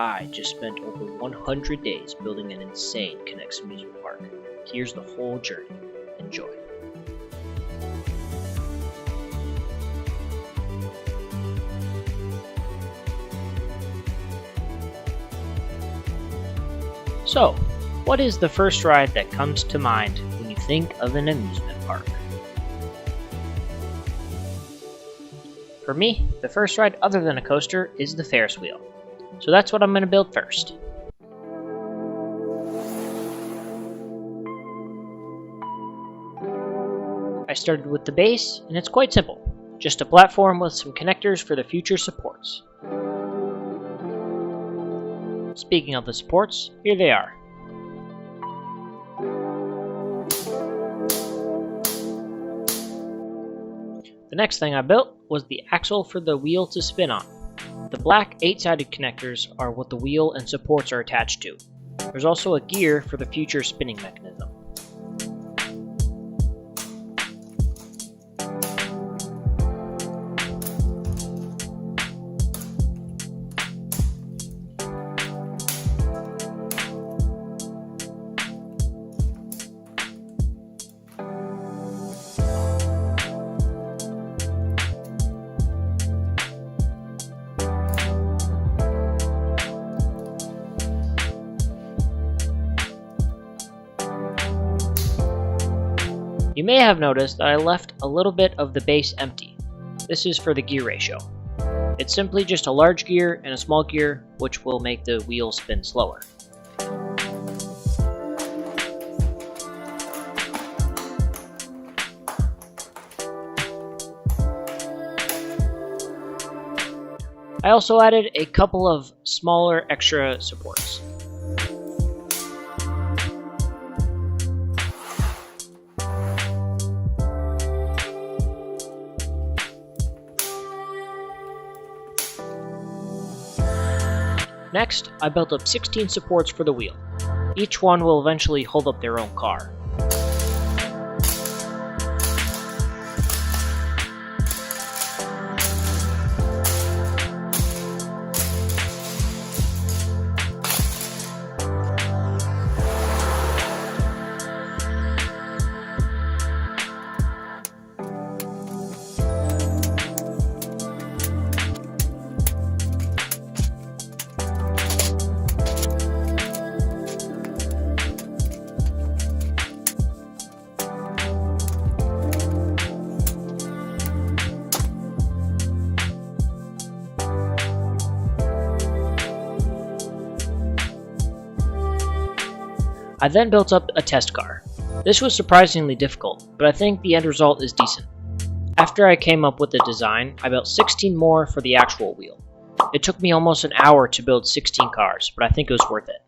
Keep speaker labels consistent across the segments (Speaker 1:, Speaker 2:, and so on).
Speaker 1: I just spent over 100 days building an insane K'NEX amusement park. Here's the whole journey. Enjoy. So, what is the first ride that comes to mind when you think of an amusement park? For me, the first ride other than a coaster is the Ferris wheel. So that's what I'm going to build first. I started with the base, and it's quite simple. Just a platform with some connectors for the future supports. Speaking of the supports, here they are. The next thing I built was the axle for the wheel to spin on. The black 8-sided connectors are what the wheel and supports are attached to. There's also a gear for the future spinning mechanism. You may have noticed that I left a little bit of the base empty. This is for the gear ratio. It's simply just a large gear and a small gear, which will make the wheel spin slower. I also added a couple of smaller extra supports. Next, I built up 16 supports for the wheel. Each one will eventually hold up their own car. I then built up a test car. This was surprisingly difficult, but I think the end result is decent. After I came up with the design, I built 16 more for the actual wheel. It took me almost an hour to build 16 cars, but I think it was worth it.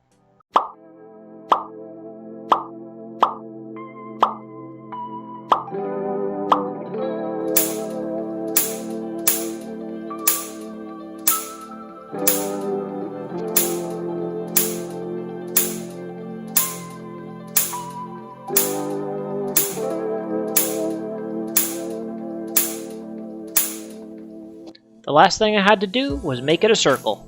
Speaker 1: The last thing I had to do was make it a circle.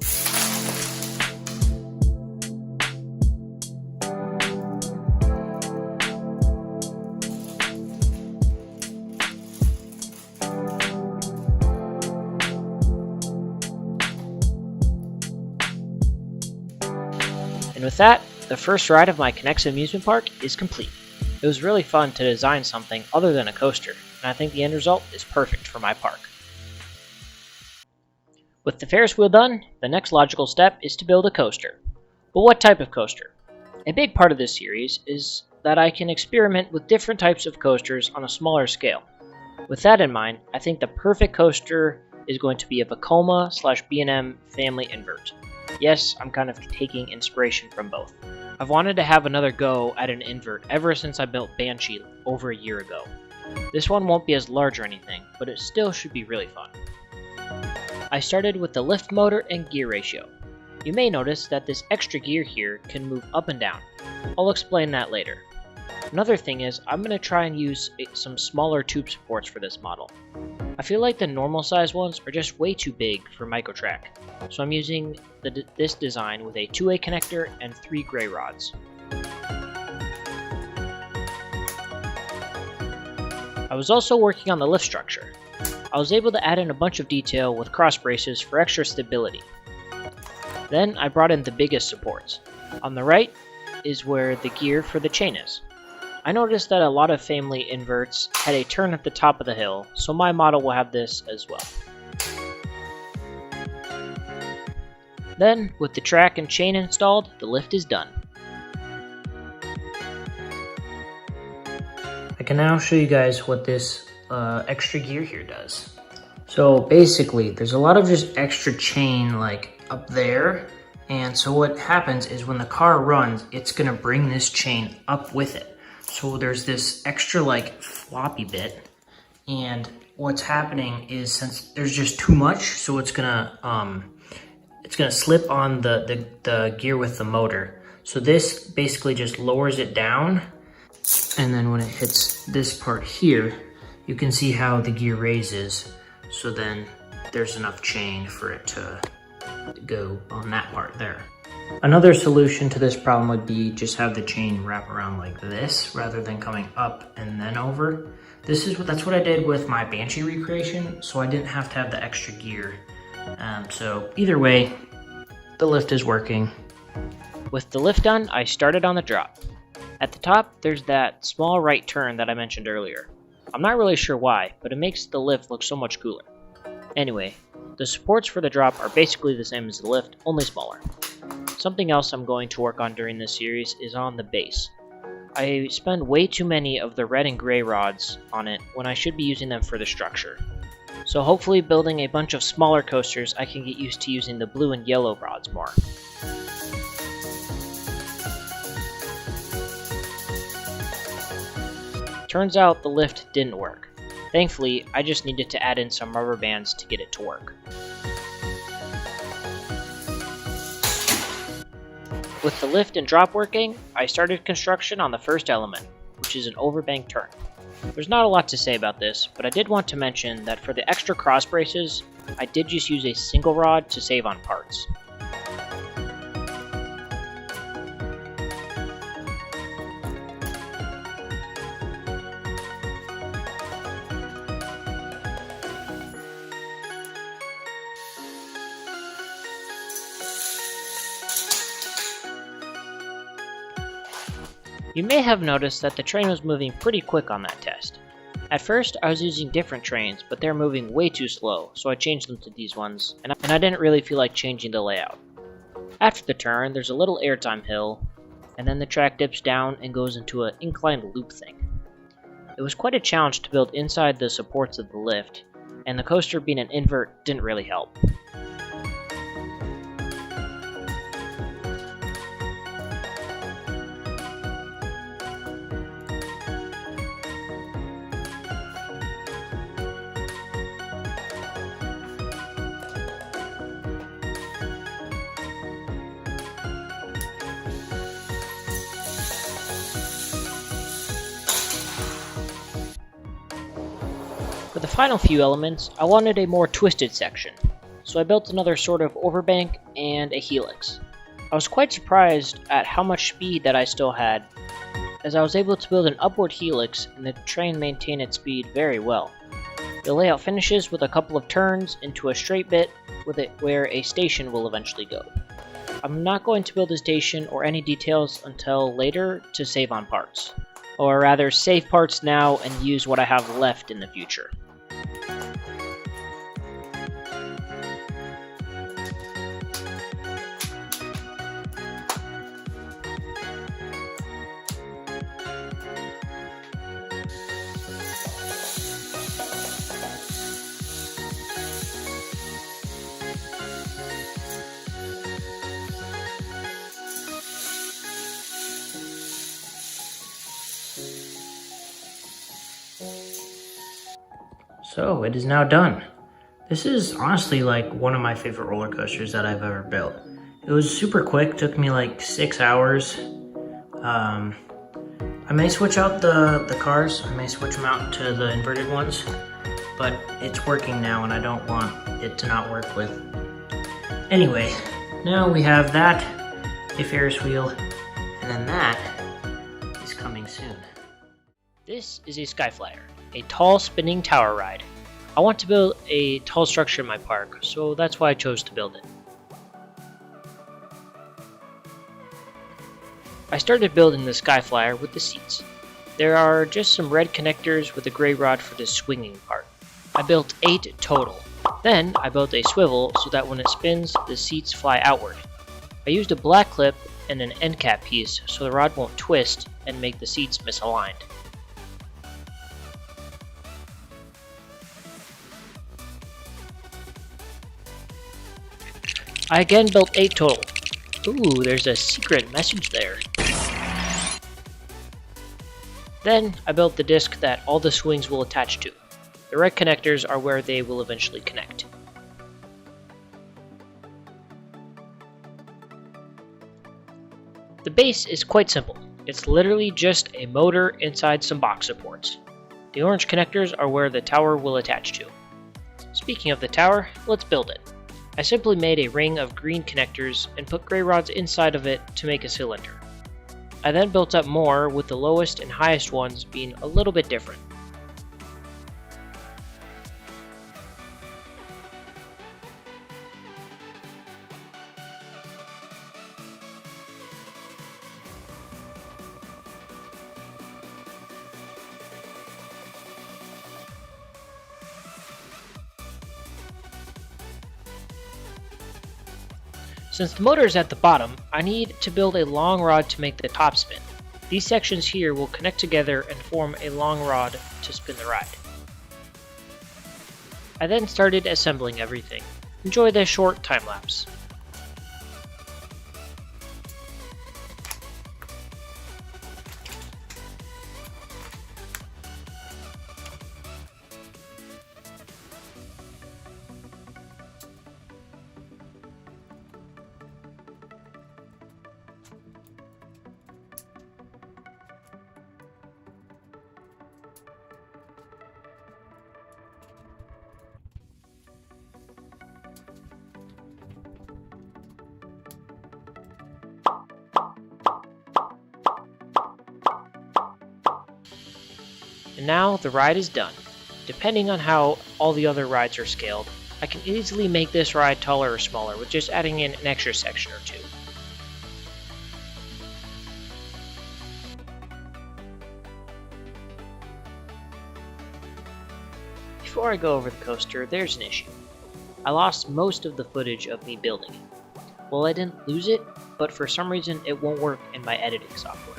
Speaker 1: And with that, the first ride of my K'NEX amusement park is complete. It was really fun to design something other than a coaster, and I think the end result is perfect for my park. With the Ferris wheel done, the next logical step is to build a coaster. But what type of coaster? A big part of this series is that I can experiment with different types of coasters on a smaller scale. With that in mind, I think the perfect coaster is going to be a Vekoma/B&M family invert. Yes, I'm kind of taking inspiration from both. I've wanted to have another go at an invert ever since I built Banshee over a year ago. This one won't be as large or anything, but it still should be really fun. I started with the lift motor and gear ratio. You may notice that this extra gear here can move up and down. I'll explain that later. Another thing is I'm going to try and use some smaller tube supports for this model. I feel like the normal size ones are just way too big for microtrack, so I'm using this design with a 2A connector and 3 gray rods. I was also working on the lift structure. I was able to add in a bunch of detail with cross braces for extra stability. Then I brought in the biggest supports. On the right is where the gear for the chain is. I noticed that a lot of family inverts had a turn at the top of the hill, so my model will have this as well. Then, with the track and chain installed, the lift is done. I can now show you guys what this extra gear here does. So basically, there's a lot of just extra chain like up there, and so what happens is when the car runs, it's gonna bring this chain up with it. So there's this extra like floppy bit, and what's happening is since there's just too much, so it's gonna slip on the gear with the motor. So this basically just lowers it down, and then when it hits this part here, you can see how the gear raises. So then there's enough chain for it to go on that part there. Another solution to this problem would be just have the chain wrap around like this rather than coming up and then over. That's what I did with my Banshee recreation, so I didn't have to have the extra gear. So either way, the lift is working. With the lift done, I started on the drop. At the top, there's that small right turn that I mentioned earlier. I'm not really sure why, but it makes the lift look so much cooler. Anyway, the supports for the drop are basically the same as the lift, only smaller. Something else I'm going to work on during this series is on the base. I spend way too many of the red and gray rods on it when I should be using them for the structure. So hopefully building a bunch of smaller coasters, I can get used to using the blue and yellow rods more. Turns out the lift didn't work. Thankfully, I just needed to add in some rubber bands to get it to work. With the lift and drop working, I started construction on the first element, which is an overbank turn. There's not a lot to say about this, but I did want to mention that for the extra cross braces, I did just use a single rod to save on parts. You may have noticed that the train was moving pretty quick on that test. At first, I was using different trains, but they're moving way too slow, so I changed them to these ones, and I didn't really feel like changing the layout. After the turn, there's a little airtime hill, and then the track dips down and goes into an inclined loop thing. It was quite a challenge to build inside the supports of the lift, and the coaster being an invert didn't really help. For the final few elements, I wanted a more twisted section, so I built another sort of overbank and a helix. I was quite surprised at how much speed that I still had, as I was able to build an upward helix and the train maintained its speed very well. The layout finishes with a couple of turns into a straight bit with it where a station will eventually go. I'm not going to build a station or any details until later to save on parts. Or rather, save parts now and use what I have left in the future. So it is now done. This is honestly like one of my favorite roller coasters that I've ever built. It was super quick, took me like 6 hours. I may switch out the cars, I may switch them out to the inverted ones. but it's working now and I don't want it to not work with. Anyway, now we have that, a Ferris wheel, and then that is coming soon. This is a Skyflyer, a tall spinning tower ride. I want to build a tall structure in my park, so that's why I chose to build it. I started building the Skyflyer with the seats. There are just some red connectors with a gray rod for the swinging part. I built 8 total. Then I built a swivel so that when it spins, the seats fly outward. I used a black clip and an end cap piece so the rod won't twist and make the seats misaligned. I again built 8 total. Ooh, there's a secret message there. Then I built the disc that all the swings will attach to. The red connectors are where they will eventually connect. The base is quite simple. It's literally just a motor inside some box supports. The orange connectors are where the tower will attach to. Speaking of the tower, let's build it. I simply made a ring of green connectors and put gray rods inside of it to make a cylinder. I then built up more, with the lowest and highest ones being a little bit different. Since the motor is at the bottom, I need to build a long rod to make the top spin. These sections here will connect together and form a long rod to spin the ride. I then started assembling everything. Enjoy this short time lapse. And now the ride is done. Depending on how all the other rides are scaled, I can easily make this ride taller or smaller with just adding in an extra section or two. Before I go over the coaster, there's an issue. I lost most of the footage of me building it. Well, I didn't lose it, but for some reason it won't work in my editing software.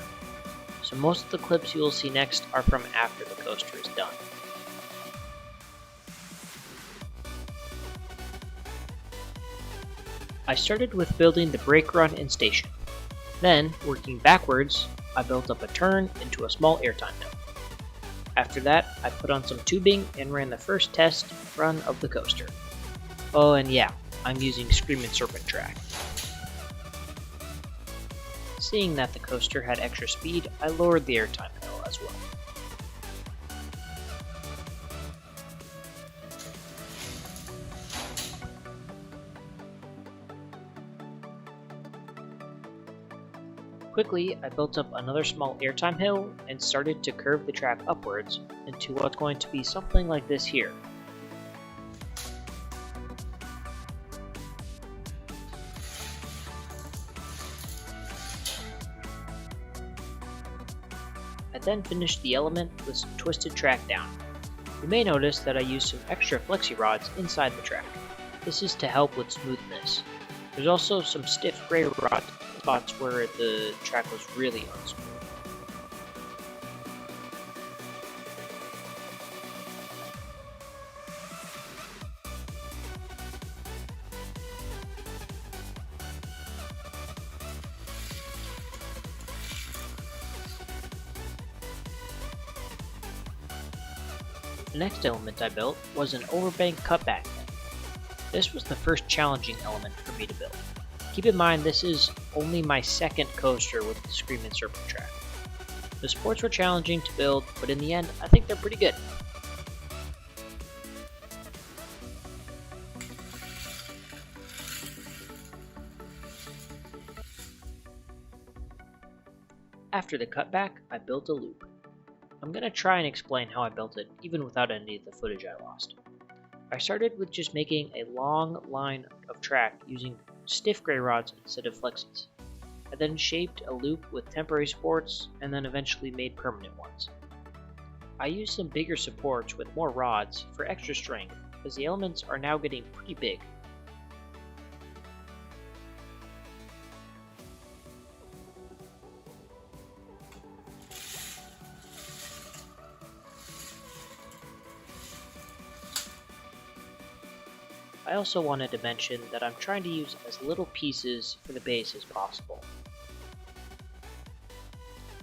Speaker 1: So most of the clips you will see next are from after the coaster is done. I started with building the brake run and station. Then, working backwards, I built up a turn into a small airtime hill. After that, I put on some tubing and ran the first test run of the coaster. Oh, and yeah, I'm using Screaming Serpent track. Seeing that the coaster had extra speed, I lowered the airtime hill as well. Quickly, I built up another small airtime hill and started to curve the track upwards into what's going to be something like this here. I then finished the element with some twisted track down. You may notice that I used some extra flexi rods inside the track. This is to help with smoothness. There's also some stiff gray rod spots where the track was really unsmooth. The next element I built was an overbank cutback. This was the first challenging element for me to build. Keep in mind this is only my second coaster with the Screaming Serpent track. The supports were challenging to build, but in the end I think they're pretty good. After the cutback, I built a loop. I'm going to try and explain how I built it, even without any of the footage I lost. I started with just making a long line of track using stiff gray rods instead of flexies. I then shaped a loop with temporary supports and then eventually made permanent ones. I used some bigger supports with more rods for extra strength, as the elements are now getting pretty big. I also wanted to mention that I'm trying to use as little pieces for the base as possible.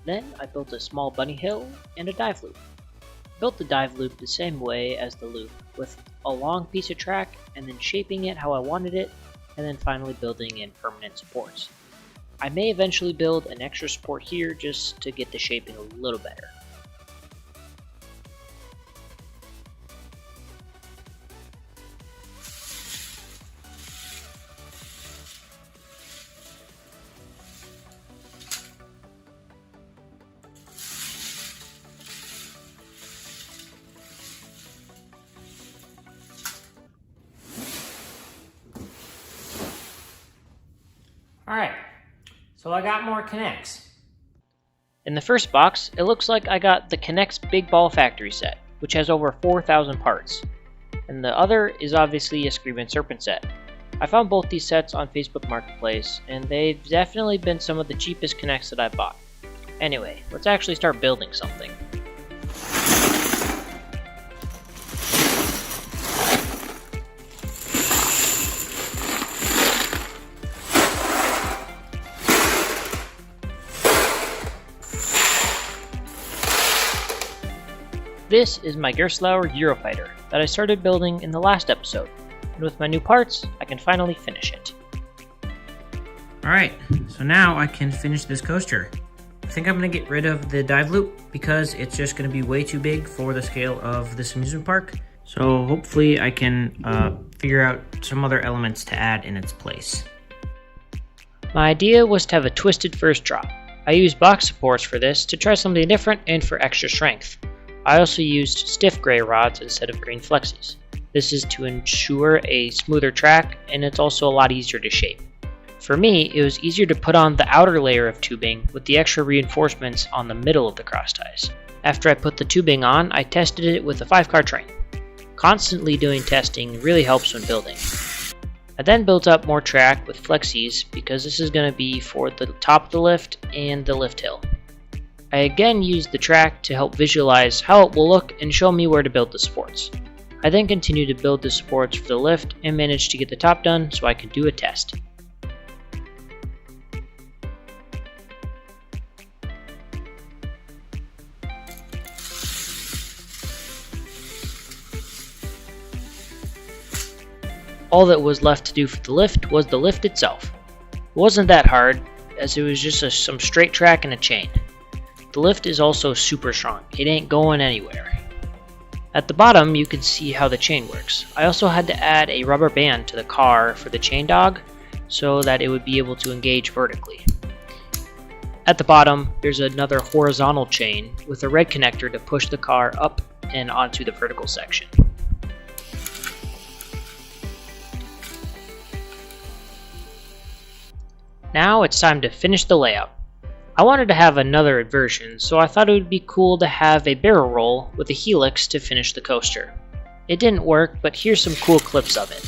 Speaker 1: Then I built a small bunny hill and a dive loop. I built the dive loop the same way as the loop, with a long piece of track and then shaping it how I wanted it, and then finally building in permanent supports. I may eventually build an extra support here just to get the shaping a little better.
Speaker 2: Alright, so I got more Connects.
Speaker 1: In the first box, it looks like I got the Connects Big Ball Factory set, which has over 4,000 parts. And the other is obviously a Screaming Serpent set. I found both these sets on Facebook Marketplace, and they've definitely been some of the cheapest Connects that I've bought. Anyway, let's actually start building something. This is my Gerstlauer Eurofighter that I started building in the last episode, and with my new parts, I can finally finish it.
Speaker 2: Alright, so now I can finish this coaster. I think I'm going to get rid of the dive loop because it's just going to be way too big for the scale of this amusement park. So hopefully I can figure out some other elements to add in its place.
Speaker 1: My idea was to have a twisted first drop. I used box supports for this to try something different and for extra strength. I also used stiff gray rods instead of green flexies. This is to ensure a smoother track, and it's also a lot easier to shape. For me, it was easier to put on the outer layer of tubing with the extra reinforcements on the middle of the cross ties. After I put the tubing on, I tested it with a 5-car train. Constantly doing testing really helps when building. I then built up more track with flexies because this is going to be for the top of the lift and the lift hill. I again used the track to help visualize how it will look and show me where to build the supports. I then continued to build the supports for the lift and managed to get the top done so I could do a test. All that was left to do for the lift was the lift itself. It wasn't that hard, as it was just some straight track and a chain. The lift is also super strong, it ain't going anywhere. At the bottom you can see how the chain works. I also had to add a rubber band to the car for the chain dog so that it would be able to engage vertically. At the bottom there's another horizontal chain with a red connector to push the car up and onto the vertical section. Now it's time to finish the layout. I wanted to have another inversion, so I thought it would be cool to have a barrel roll with a helix to finish the coaster. It didn't work, but here's some cool clips of it.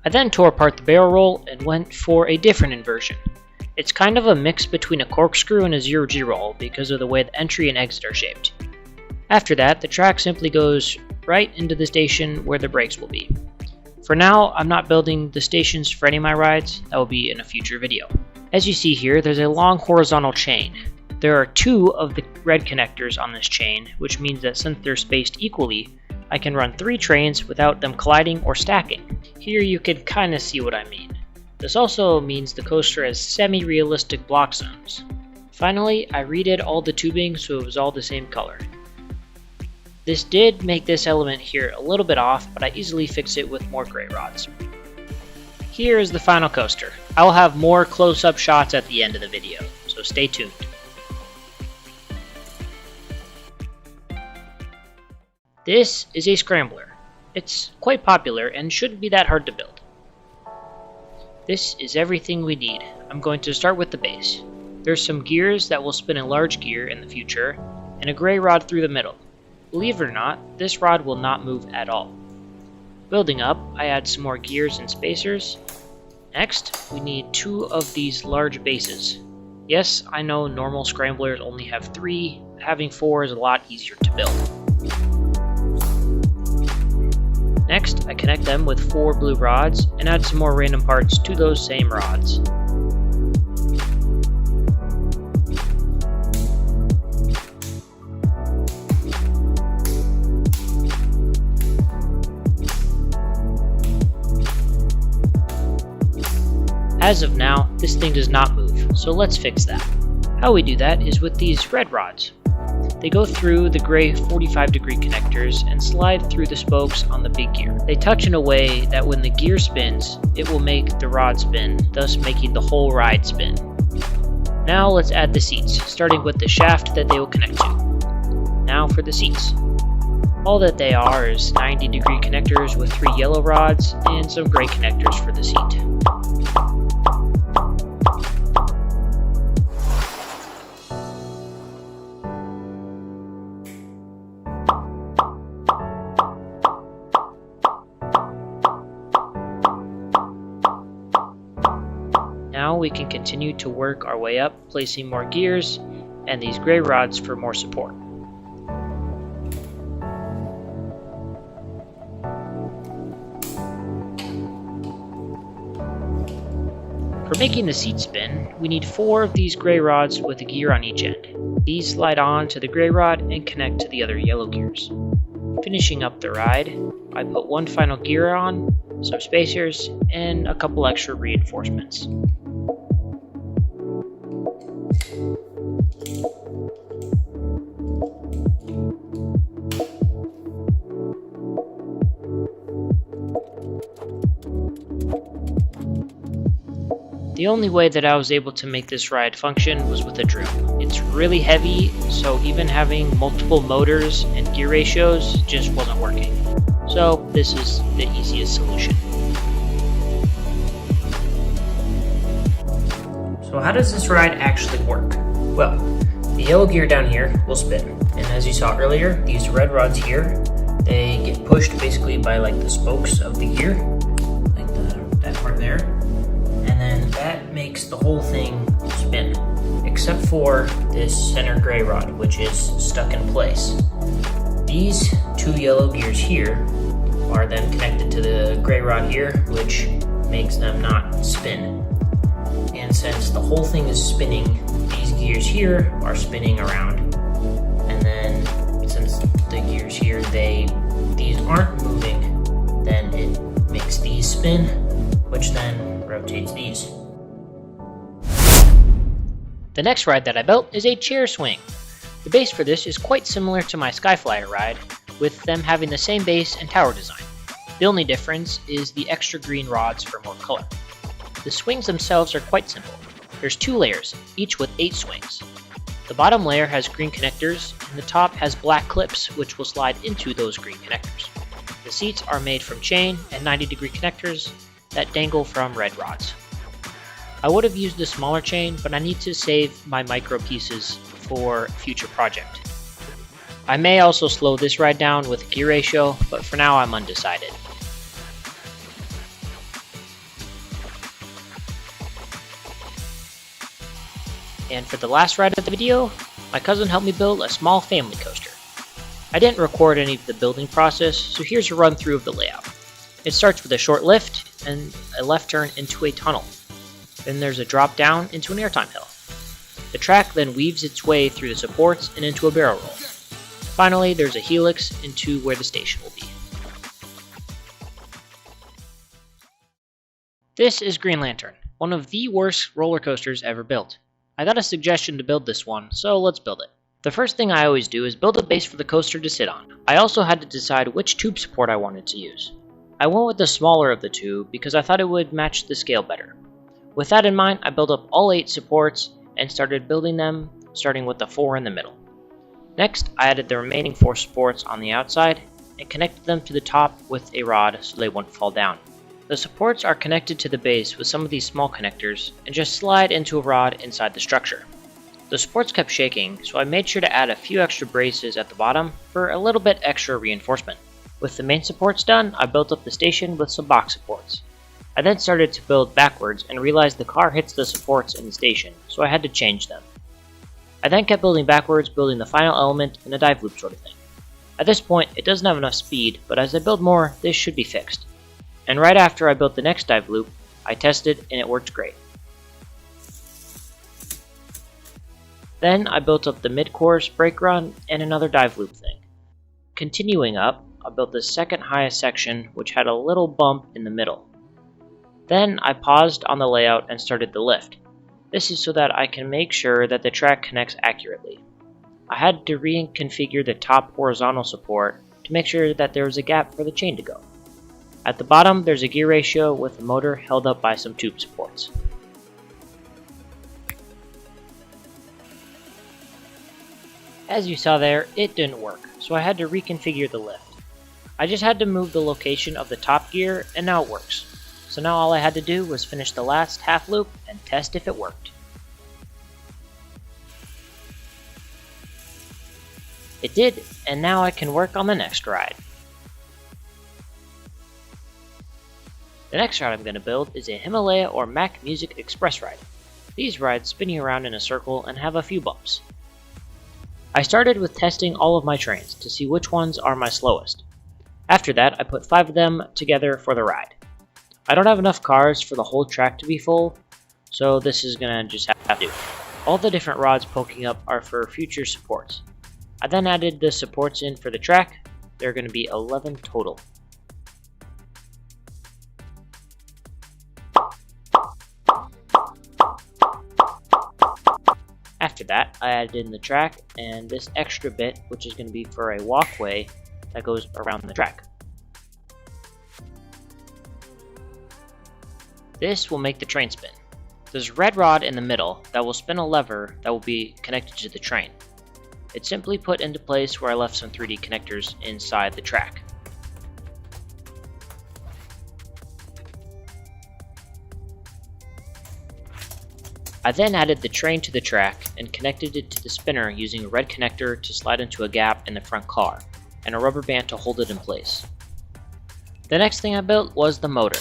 Speaker 1: I then tore apart the barrel roll and went for a different inversion. It's kind of a mix between a corkscrew and a zero-G roll because of the way the entry and exit are shaped. After that, the track simply goes right into the station where the brakes will be. For now, I'm not building the stations for any of my rides. That will be in a future video. As you see here, there's a long horizontal chain. There are 2 of the red connectors on this chain, which means that since they're spaced equally, I can run 3 trains without them colliding or stacking. Here you can kinda see what I mean. This also means the coaster has semi-realistic block zones. Finally, I redid all the tubing so it was all the same color. This did make this element here a little bit off, but I easily fixed it with more gray rods. Here is the final coaster. I will have more close-up shots at the end of the video, so stay tuned. This is a scrambler. It's quite popular and shouldn't be that hard to build. This is everything we need. I'm going to start with the base. There's some gears that will spin a large gear in the future, and a gray rod through the middle. Believe it or not, this rod will not move at all. Building up, I add some more gears and spacers. Next, we need 2 of these large bases. Yes, I know normal scramblers only have 3, having 4 is a lot easier to build. Next, I connect them with 4 blue rods and add some more random parts to those same rods. As of now, this thing does not move, so let's fix that. How we do that is with these red rods. They go through the gray 45-degree connectors and slide through the spokes on the big gear. They touch in a way that when the gear spins, it will make the rod spin, thus making the whole ride spin. Now let's add the seats, starting with the shaft that they will connect to. Now for the seats. All that they are is 90-degree connectors with 3 yellow rods and some gray connectors for the seat. Now we can continue to work our way up, placing more gears and these gray rods for more support. For making the seat spin, we need 4 of these gray rods with a gear on each end. These slide on to the gray rod and connect to the other yellow gears. Finishing up the ride, I put 1 final gear on, some spacers, and a couple extra reinforcements. The only way that I was able to make this ride function was with a drill. It's really heavy, so even having multiple motors and gear ratios just wasn't working. So this is the easiest solution.
Speaker 2: So how does this ride actually work? Well, the yellow gear down here will spin, and as you saw earlier, these red rods here, they get pushed basically by like the spokes of the gear, like that part there, and then that makes the whole thing spin, except for this center gray rod, which is stuck in place. These 2 yellow gears here are then connected to the gray rod here, which makes them not spin. And since the whole thing is spinning, these gears here are spinning around. And then since the gears here, these aren't moving, then it makes these spin, which then rotates these.
Speaker 1: The next ride that I built is a chair swing. The base for this is quite similar to my Skyflyer ride, with them having the same base and tower design. The only difference is the extra green rods for more color. The swings themselves are quite simple. There's 2 layers, each with 8 swings. The bottom layer has green connectors, and the top has black clips which will slide into those green connectors. The seats are made from chain and 90-degree connectors that dangle from red rods. I would have used the smaller chain, but I need to save my micro pieces for a future project. I may also slow this ride down with gear ratio, but for now I'm undecided. And for the last ride of the video, my cousin helped me build a small family coaster. I didn't record any of the building process, so here's a run through of the layout. It starts with a short lift and a left turn into a tunnel. Then there's a drop down into an airtime hill. The track then weaves its way through the supports and into a barrel roll. Finally, there's a helix into where the station will be. This is Green Lantern, one of the worst roller coasters ever built. I got a suggestion to build this one, so let's build it. The first thing I always do is build a base for the coaster to sit on. I also had to decide which tube support I wanted to use. I went with the smaller of the two because I thought it would match the scale better. With that in mind, I built up all 8 supports and started building them, starting with the 4 in the middle. Next, I added the remaining 4 supports on the outside and connected them to the top with a rod so they wouldn't fall down. The supports are connected to the base with some of these small connectors and just slide into a rod inside the structure. The supports kept shaking, so I made sure to add a few extra braces at the bottom for a little bit extra reinforcement. With the main supports done, I built up the station with some box supports. I then started to build backwards and realized the car hits the supports in the station, so I had to change them. I then kept building backwards, building the final element in a dive loop sort of thing. At this point, it doesn't have enough speed, but as I build more, this should be fixed. And right after I built the next dive loop, I tested and it worked great. Then I built up the mid-course, brake run, and another dive loop thing. Continuing up, I built the second highest section, which had a little bump in the middle. Then I paused on the layout and started the lift. This is so that I can make sure that the track connects accurately. I had to reconfigure the top horizontal support to make sure that there was a gap for the chain to go. At the bottom, there's a gear ratio with the motor held up by some tube supports. As you saw there, it didn't work, so I had to reconfigure the lift. I just had to move the location of the top gear, and now it works. So now all I had to do was finish the last half loop and test if it worked. It did, and now I can work on the next ride. The next ride I'm going to build is a Himalaya or Mac Music Express ride. These rides spin you around in a circle and have a few bumps. I started with testing all of my trains to see which ones are my slowest. After that, I put 5 of them together for the ride. I don't have enough cars for the whole track to be full, so this is going to just have to do. All the different rods poking up are for future supports. I then added the supports in for the track. There are going to be 11 total. After that, I added in the track and this extra bit, which is going to be for a walkway that goes around the track. This will make the train spin. There's a red rod in the middle that will spin a lever that will be connected to the train. It's simply put into place where I left some 3D connectors inside the track. I then added the train to the track and connected it to the spinner using a red connector to slide into a gap in the front car, and a rubber band to hold it in place. The next thing I built was the motor.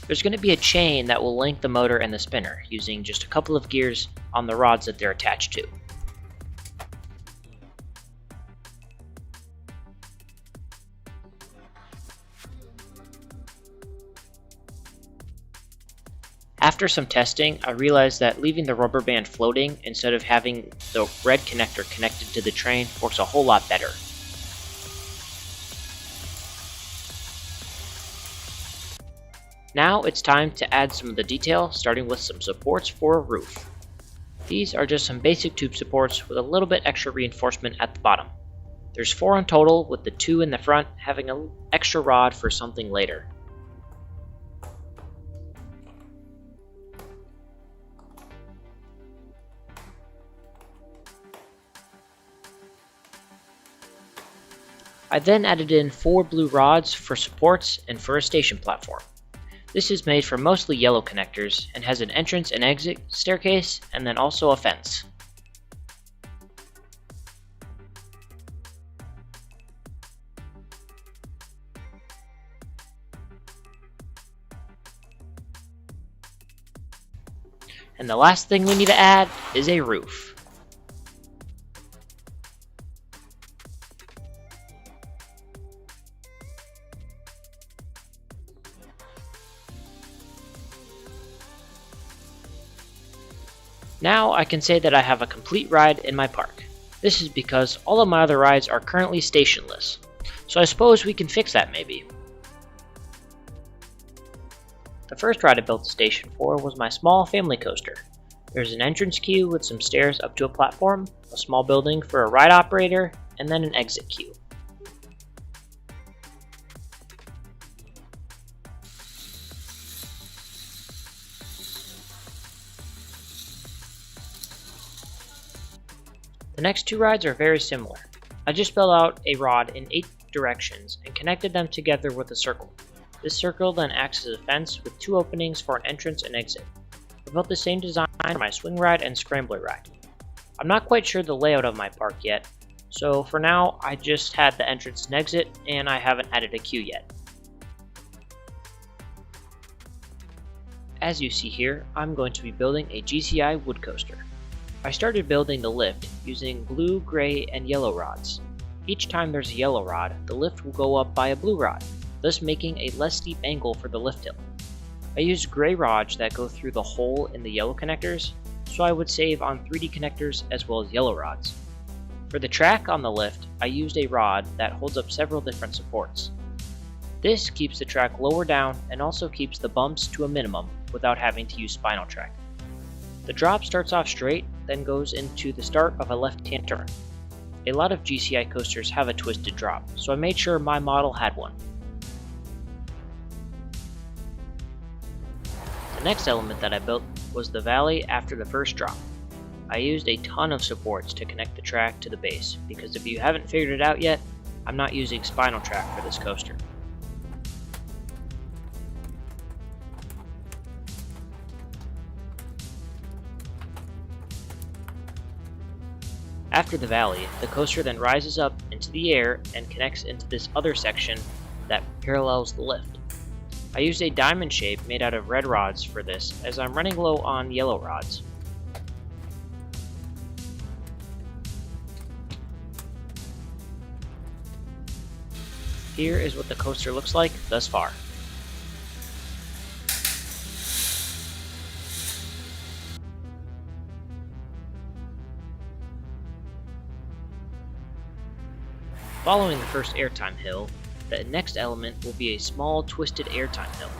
Speaker 1: There's going to be a chain that will link the motor and the spinner using just a couple of gears on the rods that they're attached to. After some testing, I realized that leaving the rubber band floating instead of having the red connector connected to the train works a whole lot better. Now it's time to add some of the detail, starting with some supports for a roof. These are just some basic tube supports with a little bit extra reinforcement at the bottom. There's 4 in total, with the 2 in the front having an extra rod for something later. I then added in 4 blue rods for supports and for a station platform. This is made from mostly yellow connectors and has an entrance and exit staircase and then also a fence. And the last thing we need to add is a roof. Now I can say that I have a complete ride in my park. This is because all of my other rides are currently stationless, so I suppose we can fix that maybe. The first ride I built a station for was my small family coaster. There's an entrance queue with some stairs up to a platform, a small building for a ride operator, and then an exit queue. The next two rides are very similar. I just built out a rod in 8 directions and connected them together with a circle. This circle then acts as a fence with 2 openings for an entrance and exit. I built the same design for my swing ride and scrambler ride. I'm not quite sure the layout of my park yet, so for now I just had the entrance and exit and I haven't added a queue yet. As you see here, I'm going to be building a GCI wood coaster. I started building the lift using blue, gray, and yellow rods. Each time there's a yellow rod, the lift will go up by a blue rod, thus making a less steep angle for the lift hill. I used gray rods that go through the hole in the yellow connectors, so I would save on 3D connectors as well as yellow rods. For the track on the lift, I used a rod that holds up several different supports. This keeps the track lower down and also keeps the bumps to a minimum without having to use spinal track. The drop starts off straight, then goes into the start of a left-hand turn. A lot of GCI coasters have a twisted drop, so I made sure my model had one. The next element that I built was the valley after the first drop. I used a ton of supports to connect the track to the base, because if you haven't figured it out yet, I'm not using spinal track for this coaster. After the valley, the coaster then rises up into the air and connects into this other section that parallels the lift. I used a diamond shape made out of red rods for this, as I'm running low on yellow rods. Here is what the coaster looks like thus far. Following the first airtime hill, the next element will be a small twisted airtime hill.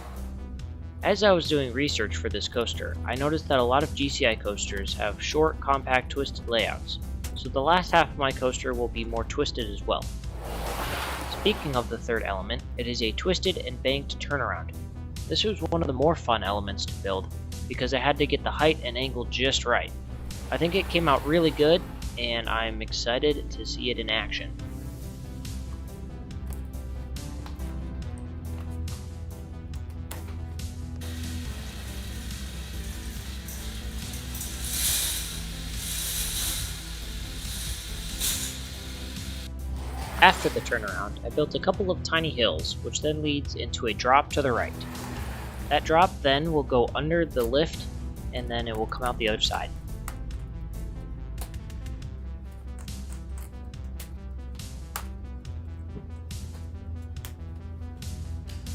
Speaker 1: As I was doing research for this coaster, I noticed that a lot of GCI coasters have short, compact, twisted layouts, so the last half of my coaster will be more twisted as well. Speaking of the third element, it is a twisted and banked turnaround. This was one of the more fun elements to build, because I had to get the height and angle just right. I think it came out really good, and I'm excited to see it in action. After the turnaround, I built a couple of tiny hills, which then leads into a drop to the right. That drop then will go under the lift, and then it will come out the other side.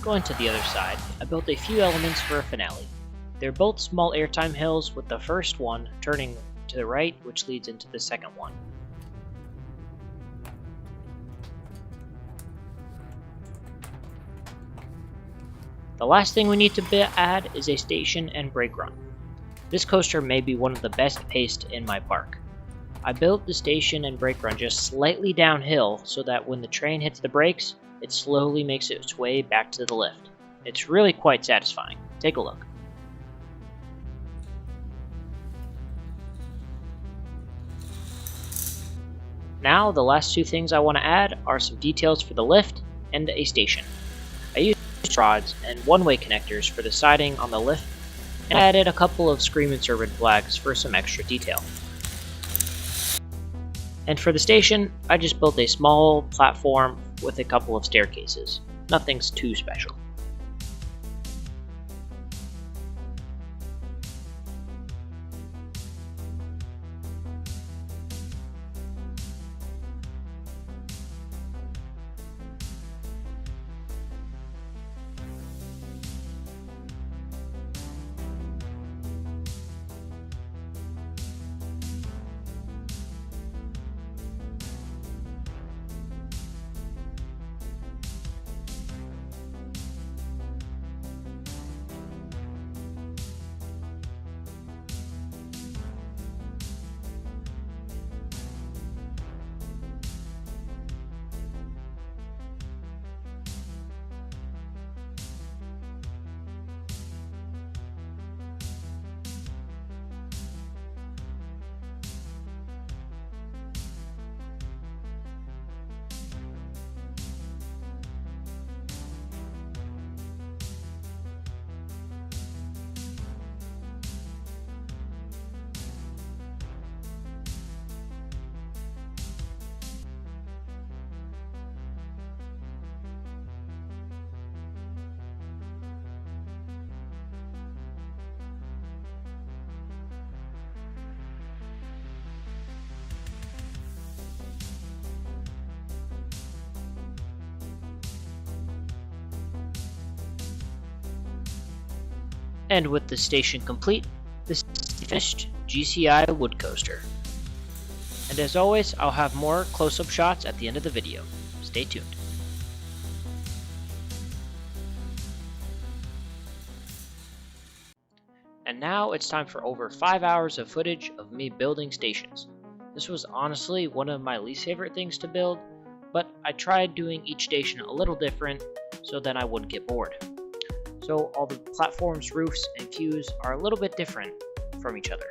Speaker 1: Going to the other side, I built a few elements for a finale. They're both small airtime hills, with the first one turning to the right, which leads into the second one. The last thing we need to add is a station and brake run. This coaster may be one of the best paced in my park. I built the station and brake run just slightly downhill so that when the train hits the brakes, it slowly makes its way back to the lift. It's really quite satisfying. Take a look. Now the last two things I want to add are some details for the lift and a station. I used rods and one-way connectors for the siding on the lift, and added a couple of screen inserted flags for some extra detail. And for the station, I just built a small platform with a couple of staircases. Nothing's too special. And with the station complete, this is the finished GCI wood coaster. And as always, I'll have more close-up shots at the end of the video. Stay tuned. And now it's time for over 5 hours of footage of me building stations. This was honestly one of my least favorite things to build, but I tried doing each station a little different so then I wouldn't get bored. So all the platforms, roofs, and queues are a little bit different from each other.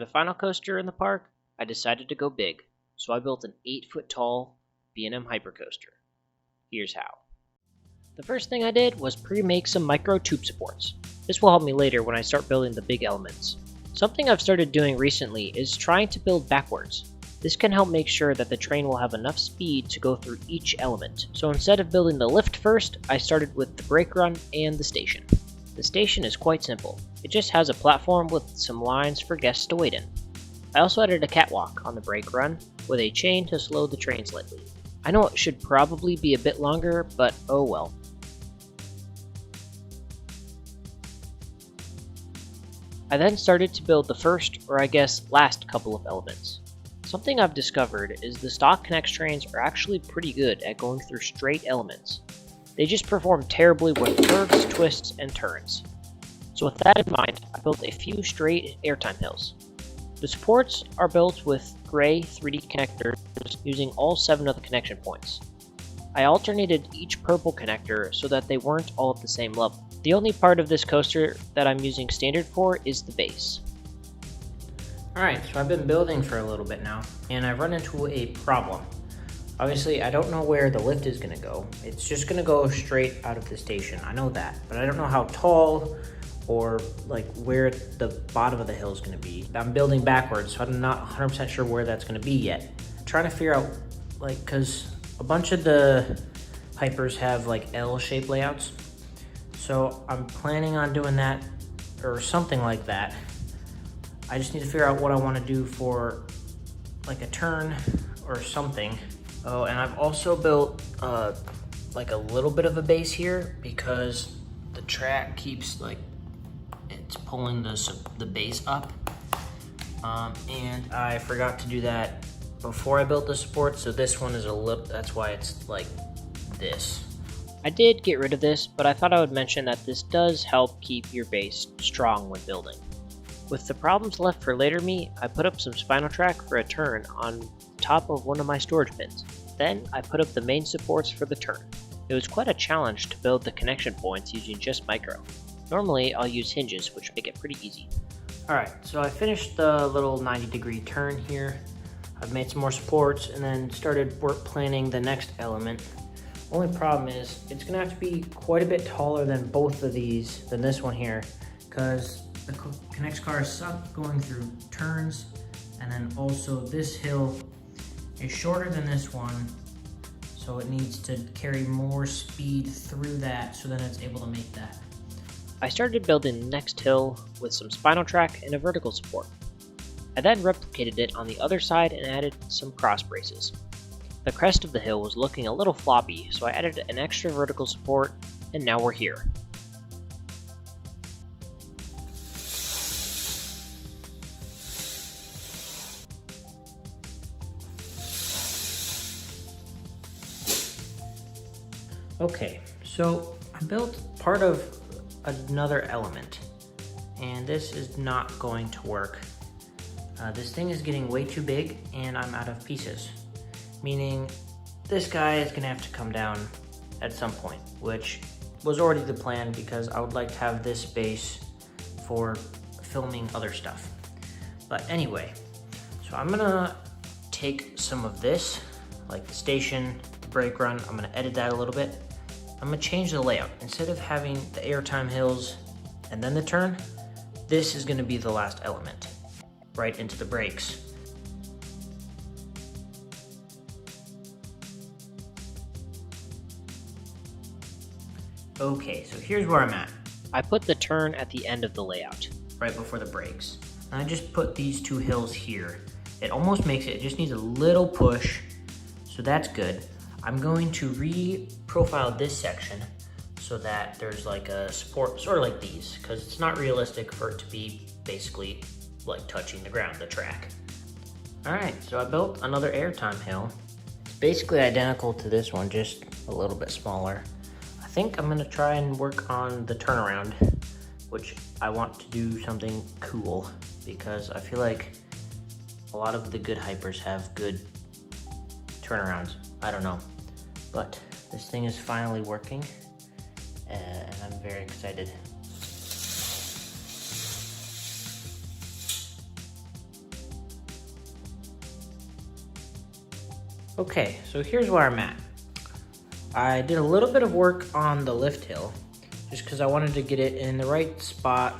Speaker 1: the final coaster in the park, I decided to go big, so I built an 8-foot tall B&M hypercoaster. Here's how. The first thing I did was pre-make some micro tube supports. This will help me later when I start building the big elements. Something I've started doing recently is trying to build backwards. This can help make sure that the train will have enough speed to go through each element. So instead of building the lift first, I started with the brake run and the station. The station is quite simple. It just has a platform with some lines for guests to wait in. I also added a catwalk on the brake run with a chain to slow the train slightly. I know it should probably be a bit longer, but oh well. I then started to build the first, or I guess last couple of elements. Something I've discovered is the stock K'NEX trains are actually pretty good at going through straight elements. They just perform terribly with curves, twists, and turns. So with that in mind, I built a few straight airtime hills. The supports are built with gray 3D connectors using all 7 of the connection points. I alternated each purple connector so that they weren't all at the same level. The only part of this coaster that I'm using standard for is the base.
Speaker 2: Alright, so I've been building for a little bit now, and I've run into a problem. Obviously, I don't know where the lift is going to go. It's just going to go straight out of the station, I know that. But I don't know how tall or like where the bottom of the hill is going to be. I'm building backwards, so I'm not 100% sure where that's going to be yet. I'm trying to figure out, like, because a bunch of the Hypers have like L-shaped layouts. So I'm planning on doing that or something like that. I just need to figure out what I want to do for like a turn or something. Oh, and I've also built like a little bit of a base here because the track keeps like, it's pulling the base up. And I forgot to do that before I built the support, so this one is a little, that's why it's like this.
Speaker 1: I did get rid of this, but I thought I would mention that this does help keep your base strong when building. With the problems left for later me, I put up some spinal track for a turn on top of one of my storage bins. Then I put up the main supports for the turn. It was quite a challenge to build the connection points using just micro. Normally I'll use hinges, which make it pretty easy.
Speaker 2: Alright, so I finished the little 90-degree turn here. I've made some more supports and then started planning the next element. Only problem is it's gonna have to be quite a bit taller than both of these, than this one here, because the K'NEX cars suck going through turns, and then also this hill is shorter than this one, so it needs to carry more speed through that, so then it's able to make that.
Speaker 1: I started building the next hill with some spinal track and a vertical support. I then replicated it on the other side and added some cross braces. The crest of the hill was looking a little floppy, so I added an extra vertical support, and now we're here.
Speaker 2: Okay, so I built part of another element, and this is not going to work. This thing is getting way too big, and I'm out of pieces. Meaning, this guy is gonna have to come down at some point, which was already the plan because I would like to have this space for filming other stuff. But anyway, so I'm gonna take some of this, like the station, the brake run, I'm gonna edit that a little bit. I'm gonna change the layout. Instead of having the airtime hills and then the turn, this is gonna be the last element, right into the brakes. Okay, so here's where I'm at.
Speaker 1: I put the turn at the end of the layout.
Speaker 2: Right before the brakes. And I just put these two hills here. It almost makes it just needs a little push, so that's good. I'm going to re-profile this section so that there's like a support, sort of like these, because it's not realistic for it to be basically like touching the ground, the track. All right, so I built another airtime hill. It's basically identical to this one, just a little bit smaller. I think I'm gonna try and work on the turnaround, which I want to do something cool because I feel like a lot of the good hypers have good turnarounds. I don't know, but this thing is finally working and I'm very excited. Okay, so here's where I'm at. I did a little bit of work on the lift hill just because I wanted to get it in the right spot.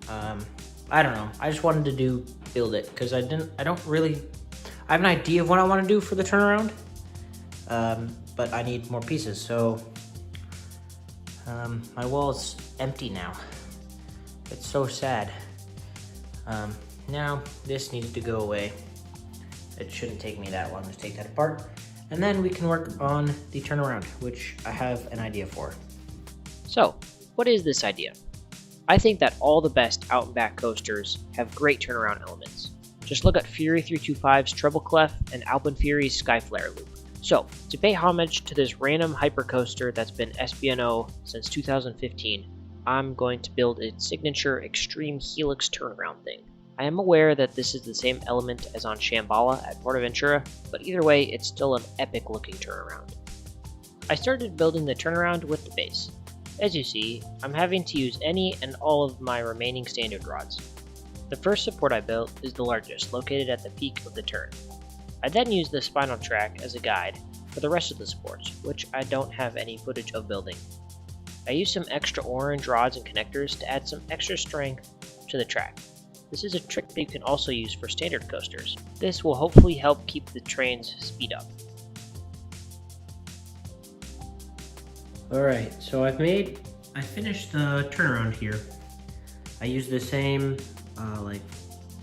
Speaker 2: I don't know. I just wanted to build it because I have an idea of what I want to do for the turnaround, but I need more pieces. So my wall is empty now. It's so sad. Now this needs to go away. It shouldn't take me that long to take that apart. And then we can work on the turnaround, which I have an idea for.
Speaker 1: So, what is this idea? I think that all the best out and back coasters have great turnaround elements. Just look at Fury 325's Treble Clef and Alpenfury's Skyflare loop. So, to pay homage to this random hypercoaster that's been SBNO since 2015, I'm going to build its signature Extreme Helix turnaround thing. I am aware that this is the same element as on Shambhala at Portaventura, but either way, it's still an epic looking turnaround. I started building the turnaround with the base. As you see, I'm having to use any and all of my remaining standard rods. The first support I built is the largest, located at the peak of the turn. I then used the spinal track as a guide for the rest of the supports, which I don't have any footage of building. I used some extra orange rods and connectors to add some extra strength to the track. This is a trick that you can also use for standard coasters. This will hopefully help keep the train's speed up.
Speaker 2: Alright, so I finished the turnaround here. I used the same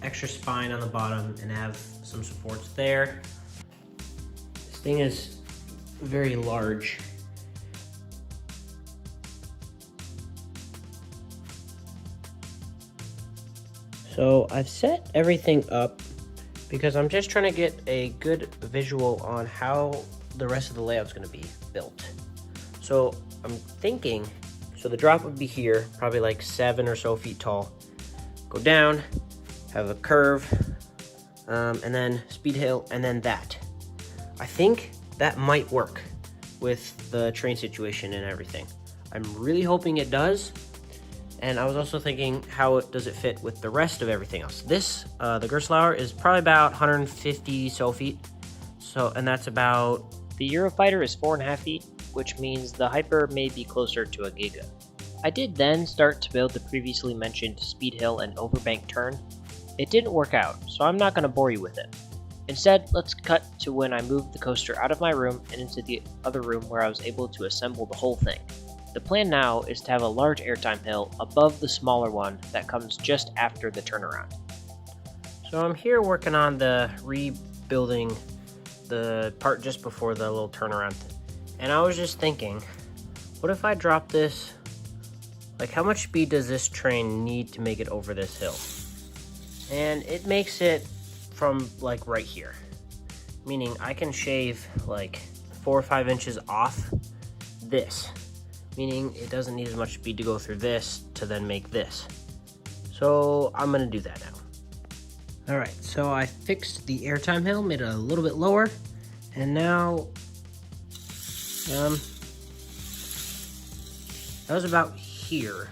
Speaker 2: extra spine on the bottom and have some supports there. This thing is very large. So I've set everything up because I'm just trying to get a good visual on how the rest of the layout is going to be built. So I'm thinking, so the drop would be here, probably like 7 or so feet tall. Go down, have a curve, and then speed hill, and then that. I think that might work with the train situation and everything. I'm really hoping it does. And I was also thinking, how does it fit with the rest of everything else? This, the Gerstlauer, is probably about 150 so feet. So, and that's about...
Speaker 1: The Eurofighter is 4.5 feet, which means the Hyper may be closer to a Giga. I did then start to build the previously mentioned speed hill and overbank turn. It didn't work out, so I'm not going to bore you with it. Instead, let's cut to when I moved the coaster out of my room and into the other room where I was able to assemble the whole thing. The plan now is to have a large airtime hill above the smaller one that comes just after the turnaround.
Speaker 2: So I'm here working on the rebuilding the part just before the little turnaround. And I was just thinking, what if I drop this? Like, how much speed does this train need to make it over this hill? And it makes it from like right here. Meaning I can shave like 4 or 5 inches off this. Meaning it doesn't need as much speed to go through this to then make this. So I'm gonna do that now. All right, so I fixed the airtime hill, made it a little bit lower, and now, that was about here.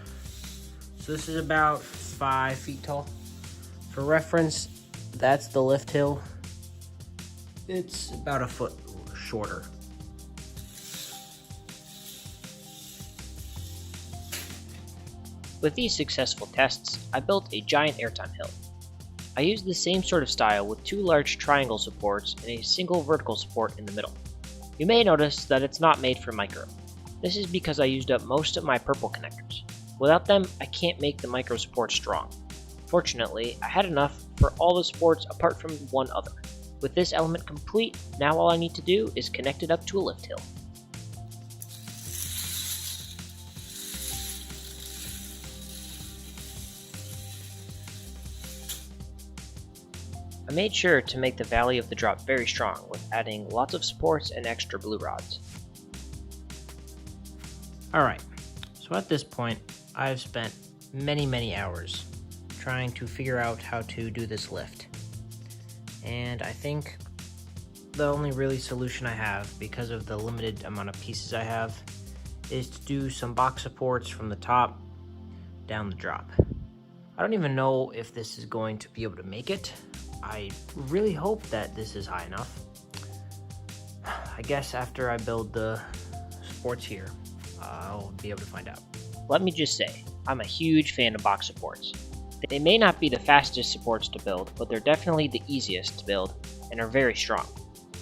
Speaker 2: So this is about 5 feet tall. For reference, that's the lift hill. It's about a foot shorter.
Speaker 1: With these successful tests, I built a giant airtime hill. I used the same sort of style with 2 large triangle supports and a single vertical support in the middle. You may notice that it's not made for micro. This is because I used up most of my purple connectors. Without them, I can't make the micro support strong. Fortunately, I had enough for all the supports apart from one other. With this element complete, now all I need to do is connect it up to a lift hill. I made sure to make the valley of the drop very strong with adding lots of supports and extra blue rods.
Speaker 2: Alright, so at this point, I've spent many hours trying to figure out how to do this lift. And I think the only really solution I have, because of the limited amount of pieces I have, is to do some box supports from the top down the drop. I don't even know if this is going to be able to make it. I really hope that this is high enough. I guess after I build the supports here, I'll be able to find out.
Speaker 1: Let me just say, I'm a huge fan of box supports. They may not be the fastest supports to build, but they're definitely the easiest to build and are very strong.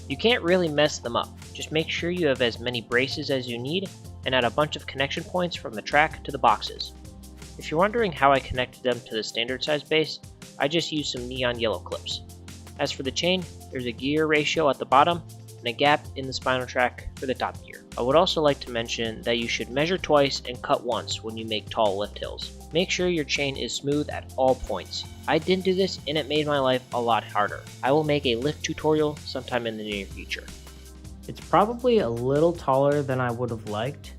Speaker 1: You can't really mess them up, just make sure you have as many braces as you need and add a bunch of connection points from the track to the boxes. If you're wondering how I connected them to the standard size base, I just used some neon yellow clips. As for the chain, there's a gear ratio at the bottom and a gap in the spinal track for the top gear. I would also like to mention that you should measure twice and cut once when you make tall lift hills. Make sure your chain is smooth at all points. I didn't do this and it made my life a lot harder. I will make a lift tutorial sometime in the near future.
Speaker 2: It's probably a little taller than I would have liked,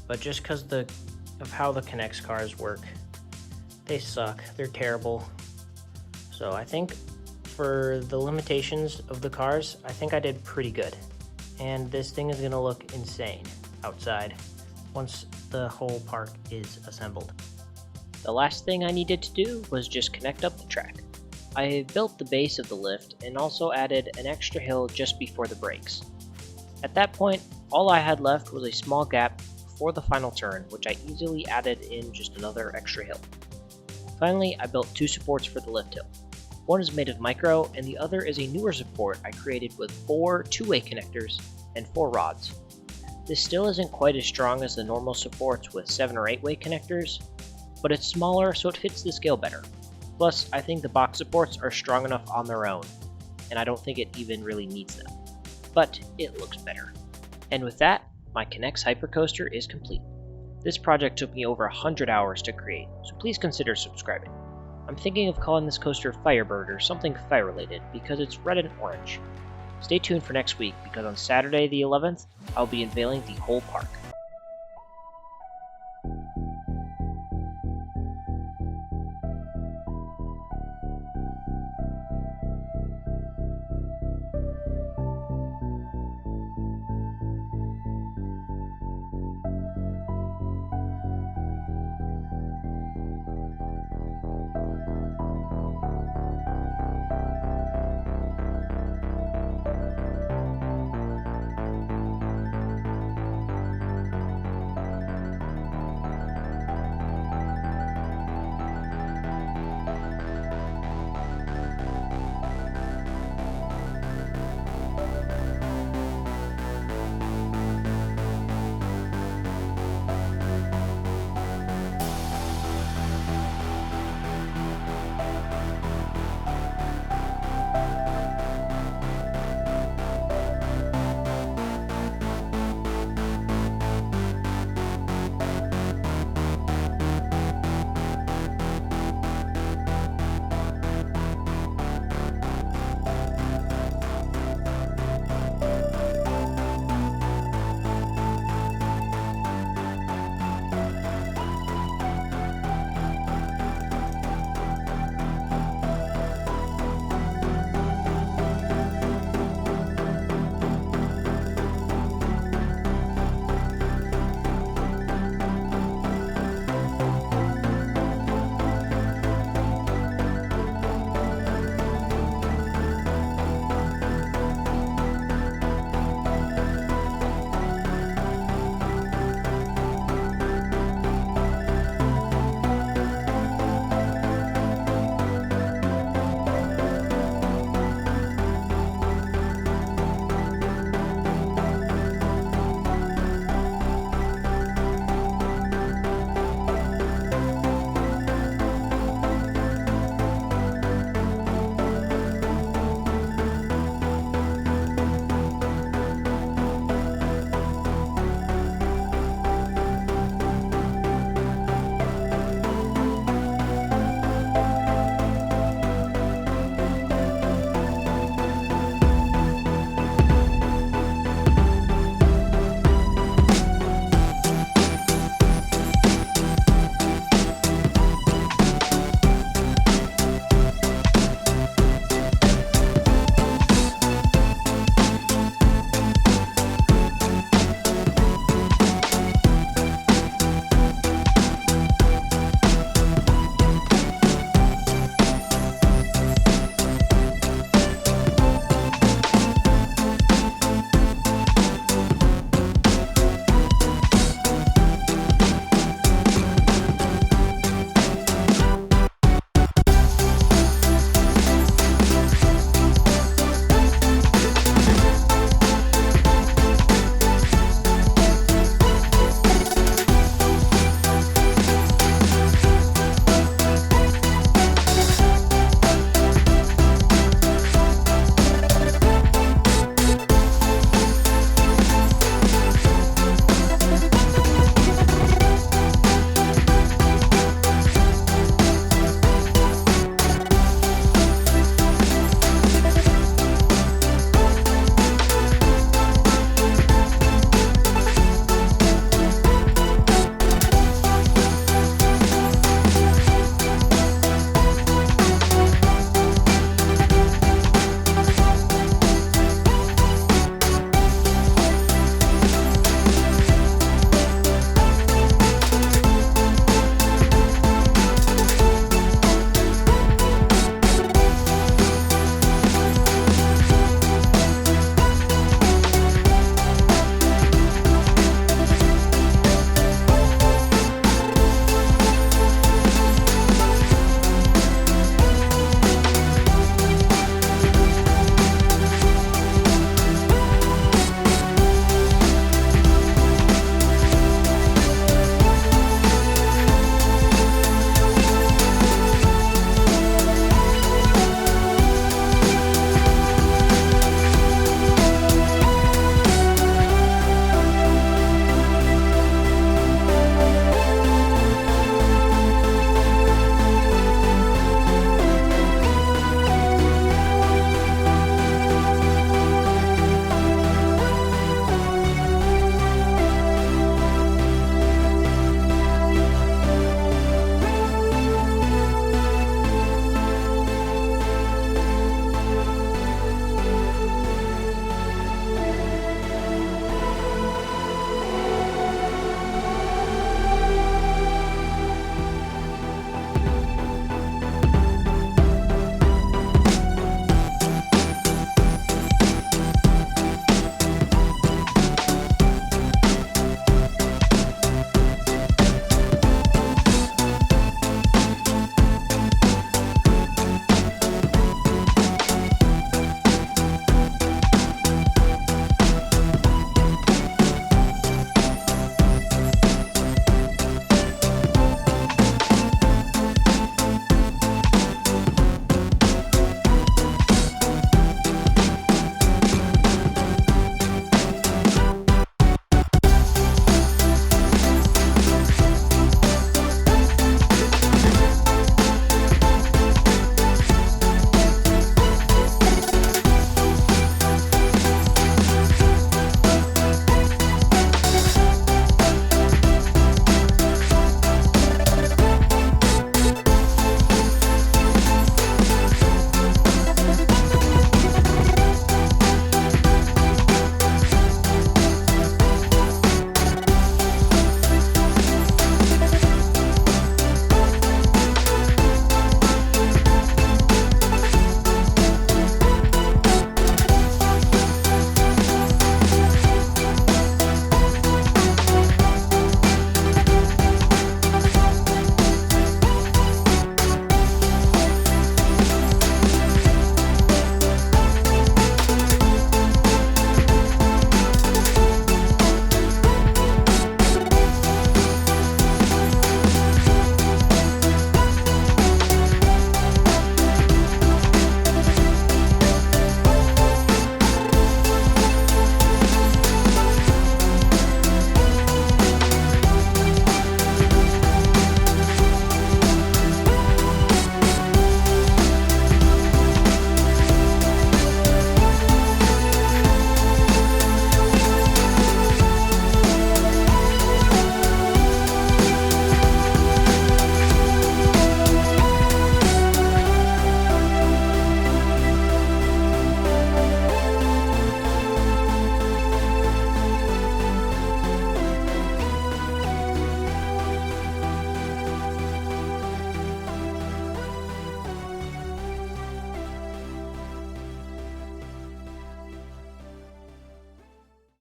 Speaker 2: but just because of how the K'NEX cars work, they suck. They're terrible. So I think for the limitations of the cars, I think I did pretty good. And this thing is going to look insane outside once the whole park is assembled.
Speaker 1: The last thing I needed to do was just connect up the track. I built the base of the lift and also added an extra hill just before the brakes. At that point, all I had left was a small gap before the final turn, which I easily added in just another extra hill. Finally, I built two supports for the lift hill. One is made of micro and the other is a newer support I created with 4 two-way connectors and 4 rods. This still isn't quite as strong as the normal supports with 7 or 8-way connectors, but it's smaller so it fits the scale better. Plus, I think the box supports are strong enough on their own, and I don't think it even really needs them. But it looks better. And with that, my K'NEX Hypercoaster is complete. This project took me over 100 hours to create, so please consider subscribing. I'm thinking of calling this coaster Firebird or something fire related because it's red and orange. Stay tuned for next week because on Saturday the 11th, I'll be unveiling the whole park.